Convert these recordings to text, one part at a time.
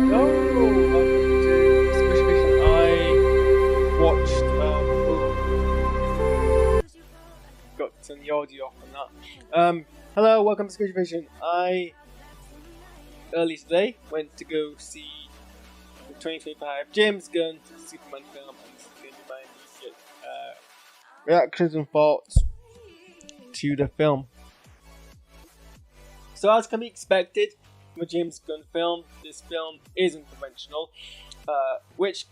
Hello, welcome to SquishiVision. I watched, got some the audio off on that. Hello, welcome to SquishiVision. I, early today, went to go see the 2025 James Gunn Superman film, and this is going to be my immediate reactions and thoughts to the film. So as can be expected from a James Gunn film, this film is unconventional, which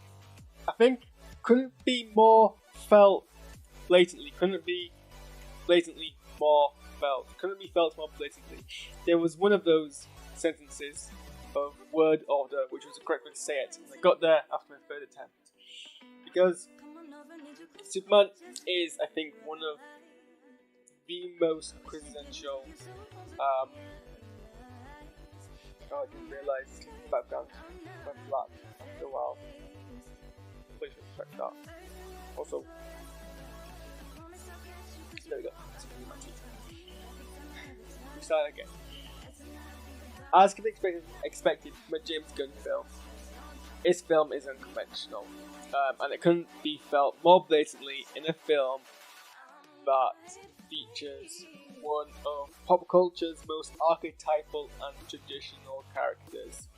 I think couldn't be more felt blatantly, couldn't be felt more blatantly. There was one of those sentences of word order which was the correct way to say it, and I got there after my third attempt. Because Superman is, I think, one of the most quintessential I didn't realise the background went black after a while. Please check that. Also, there we go. We start again. As can be expected from a James Gunn film, this film is unconventional, and it couldn't be felt more blatantly in a film that features one of pop culture's most archetypal and traditional characters.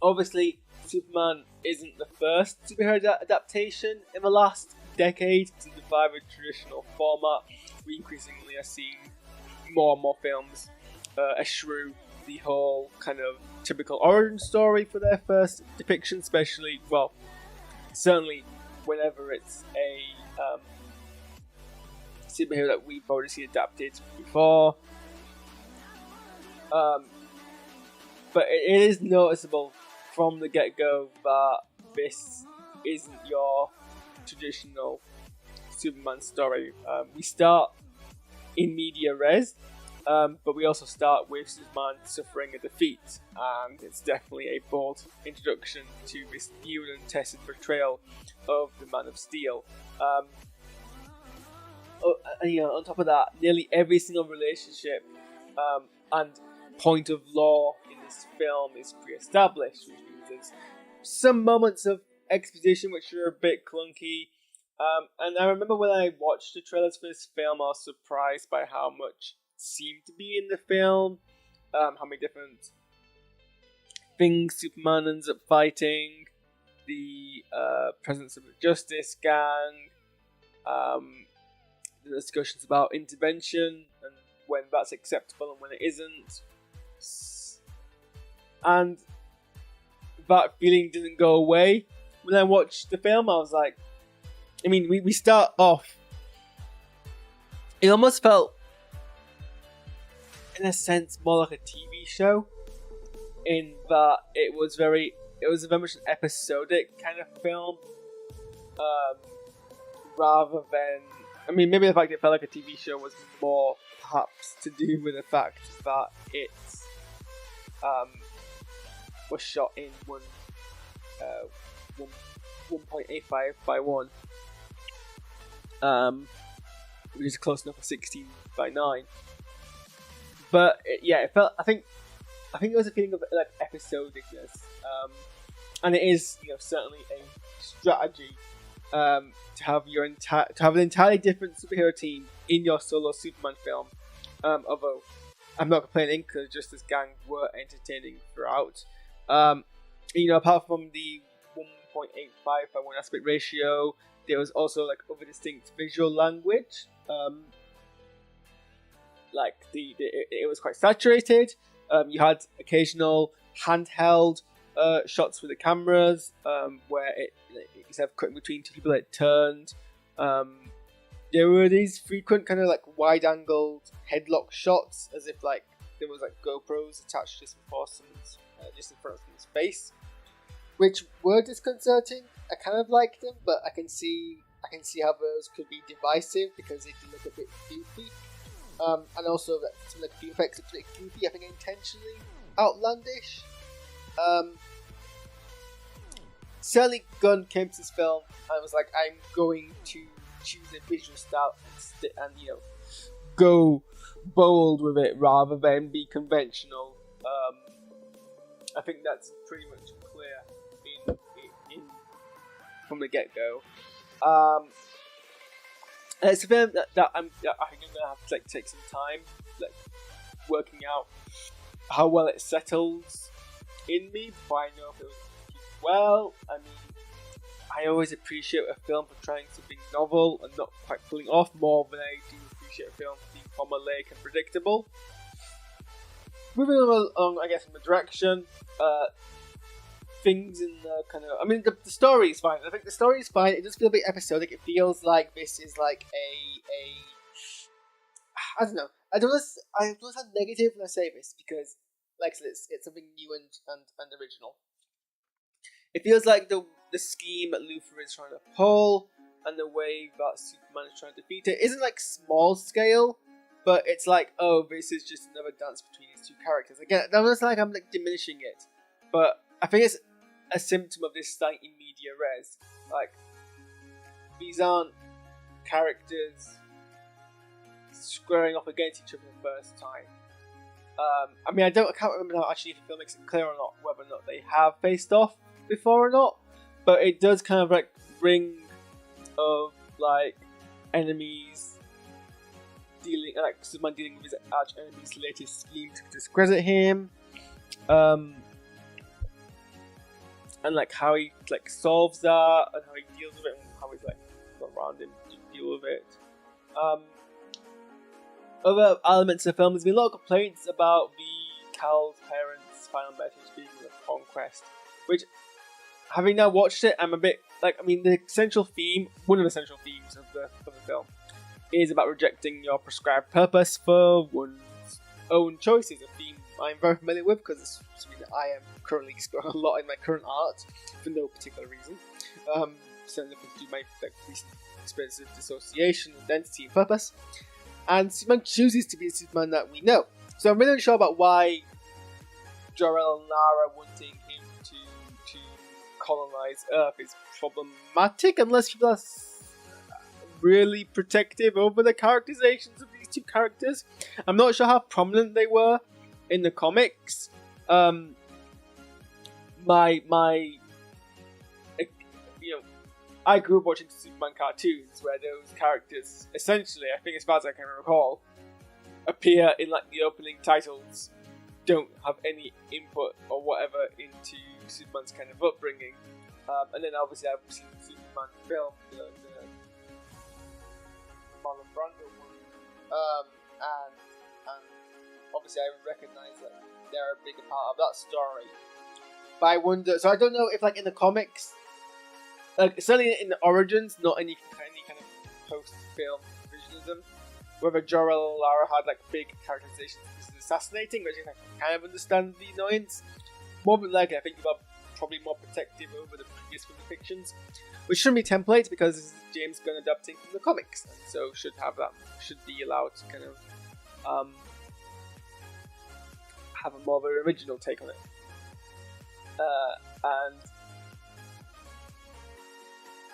Obviously, Superman isn't the first superhero adaptation in the last decade to survive a traditional format. We increasingly are seeing more and more films eschew the whole kind of typical origin story for their first depiction, especially, well, certainly whenever it's a superhero that we've already seen adapted before. But it is noticeable from the get-go that this isn't your traditional Superman story. We start in media res, but we also start with Superman suffering a defeat, and it's definitely a bold introduction to this new and untested portrayal of the Man of Steel. On top of that, nearly every single relationship and point of law in this film is pre-established, which means there's some moments of exposition which are a bit clunky. And I remember when I watched the trailers for this film, I was surprised by how much seemed to be in the film, how many different things Superman ends up fighting, the presence of the Justice Gang, the discussions about intervention and when that's acceptable and when it isn't. And that feeling didn't go away. When I watched the film, I was like, we start off, it almost felt, in a sense, more like a TV show, in that it was very much an episodic kind of film, rather than, maybe the fact it felt like a TV show was more perhaps to do with the fact that it was shot in 1.85 by 1, which is close enough for 16 by 9. But it felt. I think it was a feeling of like episodicness, and it is certainly a strategy to have an entirely different superhero team in your solo Superman film. Although I'm not complaining because Justice Gang were entertaining throughout. Apart from the 1.85 by 1 aspect ratio, there was also like other distinct visual language. It was quite saturated. You had occasional handheld shots with the cameras, where instead of cutting between two people, it turned. There were these frequent kind of like wide-angled headlock shots, as if like there was like GoPros attached just before someone's, just in front of someone's face, which were disconcerting. I kind of liked them, but I can see how those could be divisive because they do look a bit goofy. And also that some of the computer effects look a bit goofy, I think intentionally outlandish. Certainly Gunn came to this film and was like, I'm going to choose a visual style and go bold with it rather than be conventional. I think that's pretty much clear in from the get-go. It's a film that I think I'm gonna have to take some time working out how well it settles in me before I know if it was well. I mean, I always appreciate a film for trying something novel and not quite pulling off more than I do appreciate a film for being formulaic and predictable. Moving along, I guess, in the direction, things in the kind of... I mean, the story is fine. I think the story is fine. It does feel a bit episodic. It feels like this is like I don't know. I don't sound negative when I say this because, like I said, it's something new and original. It feels like the scheme that Luthor is trying to pull and the way that Superman is trying to defeat it isn't like small scale, but it's like, oh, this is just another dance between these two characters. Again, that was like I'm like diminishing it, but I think it's a symptom of this like in media res. Like, these aren't characters squaring off against each other for the first time. I mean, I can't remember now actually if the film makes it clear or not whether or not they have faced off before or not, but it does kind of like ring of like enemies dealing, like Superman dealing with his arch enemy's latest scheme to discredit him, and like how he like solves that and how he deals with it and how he's like not around him to deal with it. Other elements of the film, there's been a lot of complaints about the Cal's parents' final message being a conquest, which, having now watched it, I'm a bit like, I mean, the central theme, one of the central themes of the film, is about rejecting your prescribed purpose for one's own choices. A theme I'm very familiar with because it's something that I am currently exploring a lot in my current art for no particular reason. So I'm looking to do my recent experiences of dissociation, identity, and purpose. And Superman chooses to be the Superman that we know. So I'm really unsure about why Jor-El and Lara wanting him to colonize Earth is problematic, unless people are really protective over the characterizations of these two characters. I'm not sure how prominent they were in the comics. I grew up watching Superman cartoons where those characters, essentially, I think as far as I can recall, appear in like the opening titles, don't have any input or whatever into Superman's kind of upbringing. And then obviously I've seen the Superman film, the Marlon Brando one, and obviously I recognise that they're a bigger part of that story. But I wonder, so I don't know if like in the comics, like certainly in the origins, not any kind of post-film visualism, whether Jor-El or Lara had like big characterizations this is assassinating, which I can kind of understand the annoyance. More than likely, I think people are probably more protective over the previous film depictions, which shouldn't be templates because this is James Gunn adapting from the comics, and so should be allowed to kind of have a more of an original take on it. And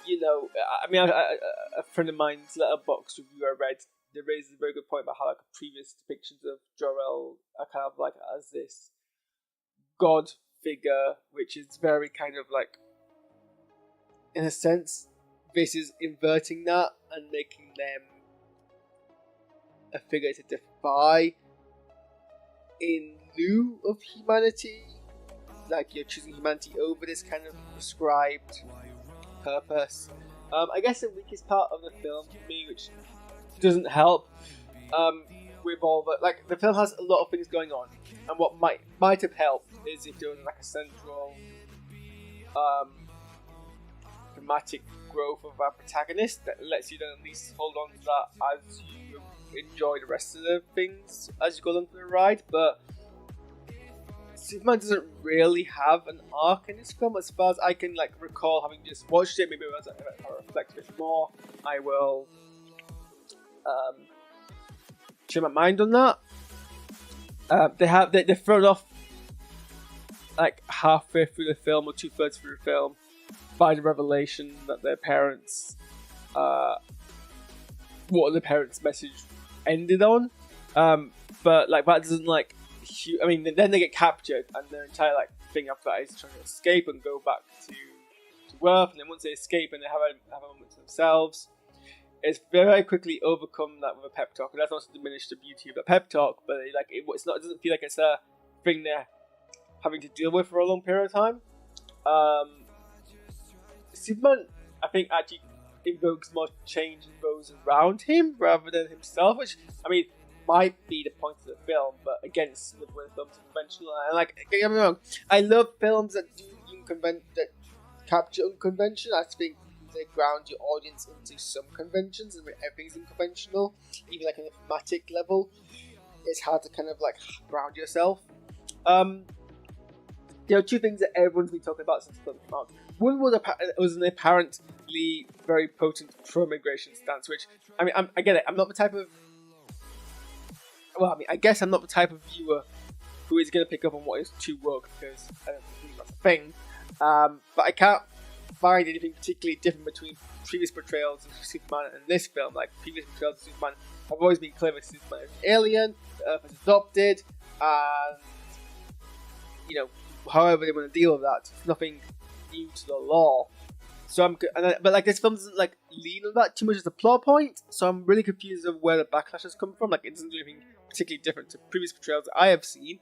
you know, I mean, a friend of mine's Letterboxd review I read, they raised a very good point about how like previous depictions of Jor-El are kind of like as this god figure, which is very kind of like, in a sense, this is inverting that and making them a figure to defy in lieu of humanity. Like, you're choosing humanity over this kind of prescribed purpose. I guess the weakest part of the film for me, which doesn't help with all the, like, the film has a lot of things going on, and what might have helped is if there was like a central thematic growth of our protagonist that lets you then at least hold on to that as you enjoy the rest of the things as you go along for the ride. But Superman doesn't really have an arc in this film as far as I can like recall, having just watched it. Maybe as I reflect a bit more, I will change my mind on that. They're thrown off like halfway through the film or 2/3 through the film by the revelation that their parents what the parents' message ended on. But like that doesn't like. I mean, then they get captured, and their entire like thing after that is trying to escape and go back to Earth. And then once they escape and they have a moment to themselves, it's very quickly overcome that with a pep talk. And that's not to diminish the beauty of the pep talk, but it's not. It doesn't feel like it's a thing they're having to deal with for a long period of time. Superman, I think, actually invokes more change in those around him rather than himself, which, I mean, might be the point of the film, but again, it's when films are conventional. And like, don't get me wrong, I love films that do that capture unconvention. I think they ground your audience into some conventions, and when everything's unconventional, even like on a thematic level, it's hard to kind of like ground yourself. There are two things that everyone's been talking about since the film came out. One was an apparently very potent pro-immigration stance, which, I mean, I get it. I'm not the type of... Well, I mean, I guess I'm not the type of viewer who is going to pick up on what is too woke, because I don't think that's a thing. But I can't find anything particularly different between previous portrayals of Superman and this film. Like, previous portrayals of Superman have always been clear that Superman is an alien, Earth is adopted, and, you know, however they want to deal with that, it's nothing new to the law. So but like this film doesn't like lean on that too much as a plot point. So I'm really confused of where the backlash has come from. Like it doesn't do anything particularly different to previous portrayals that I have seen.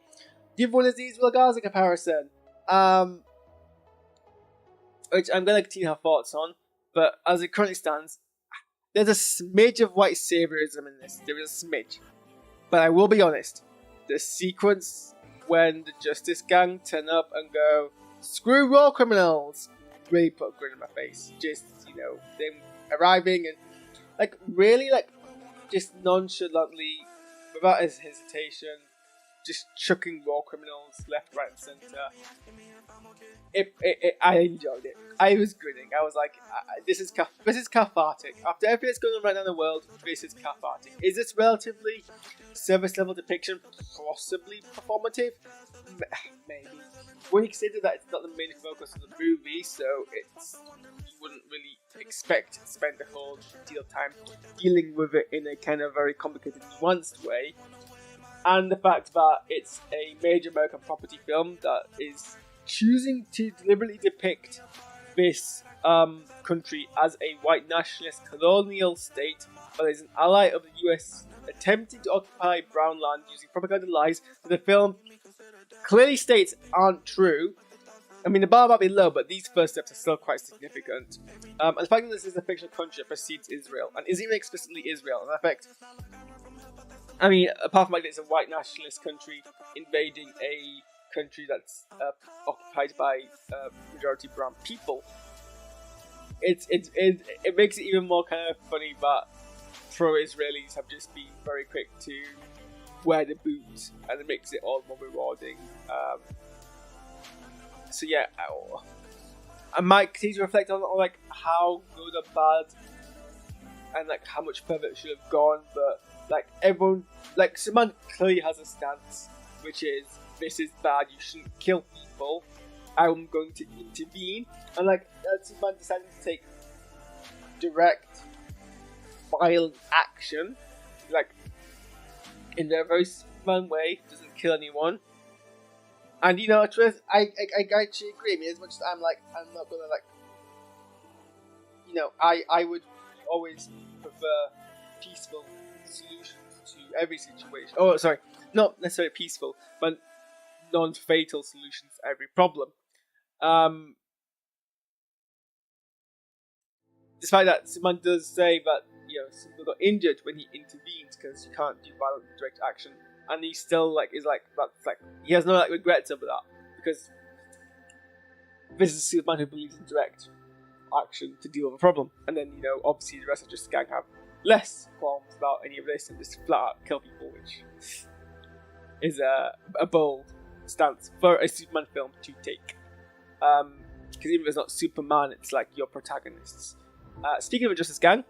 The other one is the Israel Gaza comparison, which I'm gonna continue to have thoughts on. But as it currently stands, there's a smidge of white saviorism in this. There is a smidge, but I will be honest. The sequence when the Justice Gang turn up and go, "Screw war criminals," really put a grin on my face. Just, you know, them arriving and, like, really, like, just nonchalantly, without hesitation, just chucking war criminals left, right, and centre. I enjoyed it. I was grinning. I was like, this is cathartic. After everything that's going on right now in the world, this is cathartic. Is this relatively service level depiction possibly performative? Maybe. When you consider that it's not the main focus of the movie, so you wouldn't really expect to spend the whole deal of time dealing with it in a kind of very complicated, nuanced way. And the fact that it's a major American property film that is choosing to deliberately depict this country as a white nationalist colonial state that is an ally of the US attempting to occupy brown land using propaganda lies that the film clearly states aren't true. I mean, the bar might be low, but these first steps are still quite significant. And the fact that this is a fictional country that precedes Israel, and isn't even explicitly Israel, in effect, I mean, apart from like it's a white nationalist country invading a country that's occupied by majority brown people, it makes it even more kind of funny that pro-Israelis have just been very quick to wear the boot, and it makes it all more rewarding. So yeah, I might continue to reflect on like how good or bad and like how much further it should have gone, but like everyone, like Superman clearly has a stance, which is, this is bad, you shouldn't kill people, I'm going to intervene. And like Superman decided to take direct violent action, like in a very Superman way, doesn't kill anyone. And you know, I actually agree. I mean, as much as I'm like, I'm not gonna like, you know, I would always prefer peaceful solutions to every situation. Oh, sorry, not necessarily peaceful, but non-fatal solutions to every problem. Despite that, Superman does say that, you know, some people got injured when he intervenes because you can't do violent direct action, and he still like is like that's like he has no like regrets over that, because this is Superman who believes in direct action to deal with a problem. And then, you know, obviously the rest of Justice Gang have less qualms about any of this and just flat out kill people, which is a bold stance for a Superman film to take. Because even if it's not Superman, it's like your protagonists. Speaking of Justice Gang,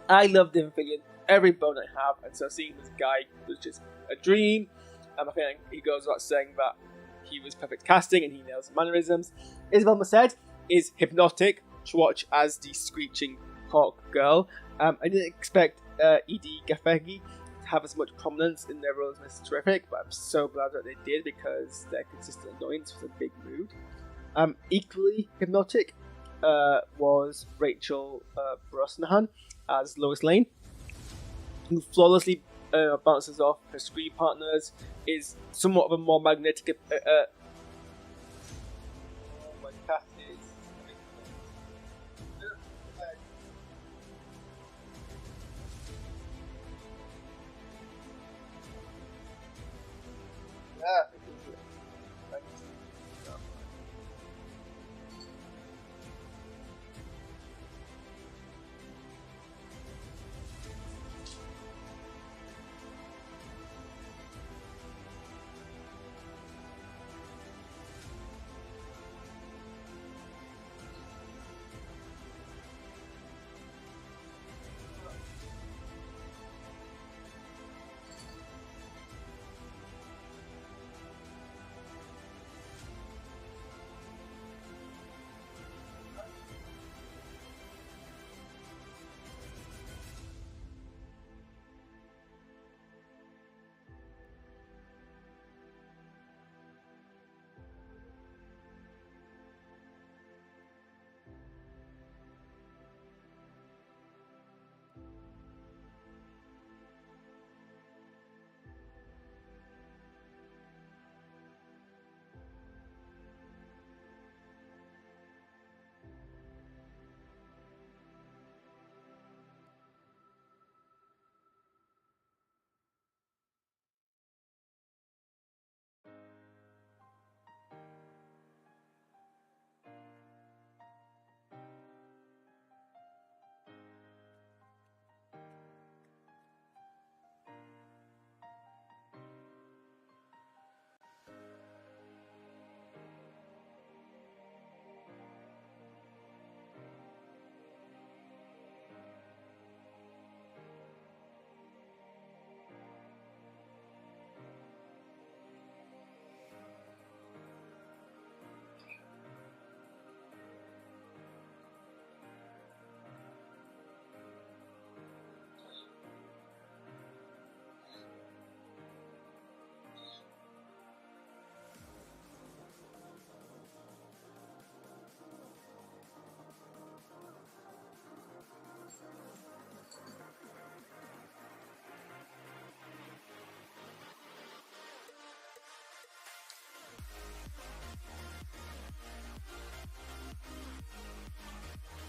I love the villain, every bone I have, and so seeing this guy was just a dream. I think he goes about saying that he was perfect casting and he nails mannerisms. Isabel Merced is hypnotic to watch as the screeching Hawk Girl. I didn't expect Edie Gaffegi to have as much prominence in their roles in this terrific, but I'm so glad that they did because their consistent annoyance was a big mood. Equally hypnotic was Rachel Brosnahan as Lois Lane, who flawlessly bounces off her screen partners, is somewhat of a more magnetic. My cat is.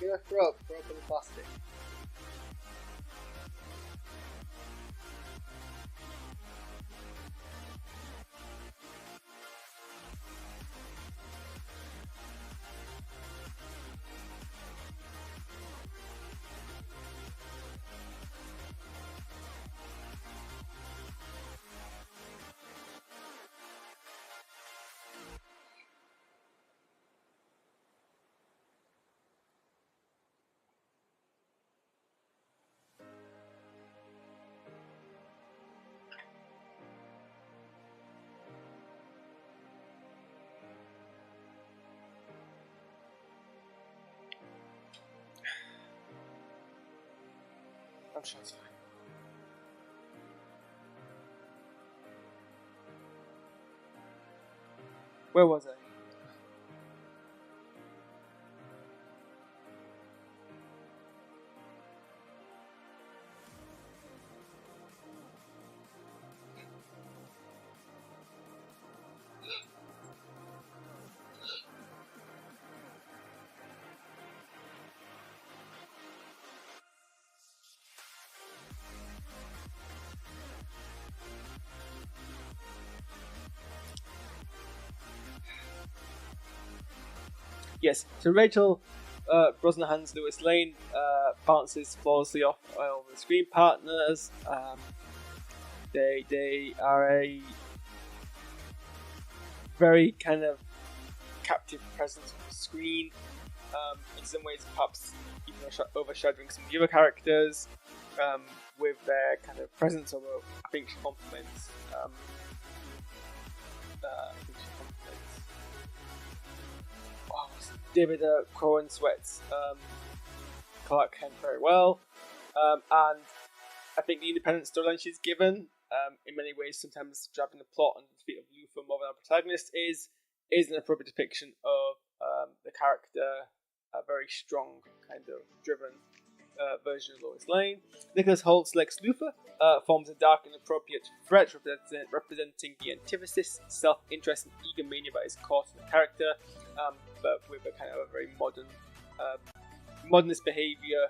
Gonna throw up the plastic. I'm sure it's fine. Where was I? Yes, so Rachel Brosnahan's Lois Lane bounces flawlessly off all the screen partners. They are a very kind of captive presence on the screen. In some ways, perhaps even overshadowing some of the other characters with their kind of presence. Although I think she complements. David Cohen Sweat's Clark Kent very well, and I think the independent storyline she's given, in many ways, sometimes driving the plot and the feet of Luthor more than our protagonist is an appropriate depiction of the character, a very strong, kind of driven version of Lois Lane. Nicholas Holt's Lex Luthor forms a dark and appropriate threat representing the antithesis, self-interest and egomania that is caught in the character, but with a kind of a very modernist behaviour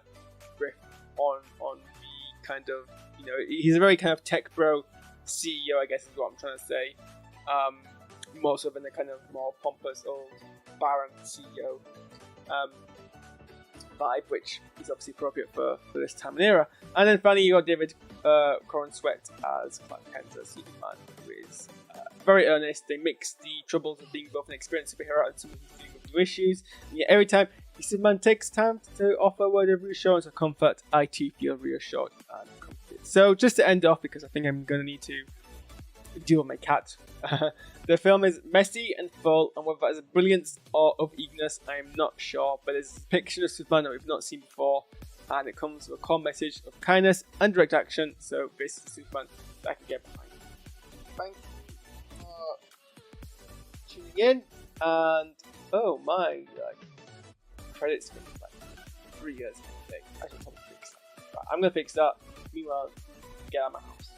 riff on the kind of, you know, he's a very kind of tech bro CEO, I guess is what I'm trying to say, more so than the kind of more pompous old Baron CEO vibe, which is obviously appropriate for this time and era. And then finally you got David Corn Sweat as Clark Kent as Superman, who is very earnest. They mix the troubles of being both an experienced superhero and someone who's dealing with new issues, and yet every time Superman takes time to offer a word of reassurance or comfort, I too feel reassured and comforted. So just to end off, because I think I'm going to need to deal with my cat, the film is messy and full, and whether that is brilliance or of eagerness, I am not sure, but it's a depiction of Superman that we've not seen before, and it comes with a core message of kindness and direct action, so this is Superman that I can get behind. Thank you for tuning in, and oh my, credits for like 3 years. I should probably fix that. But I'm going to fix that. Meanwhile, get out of my house.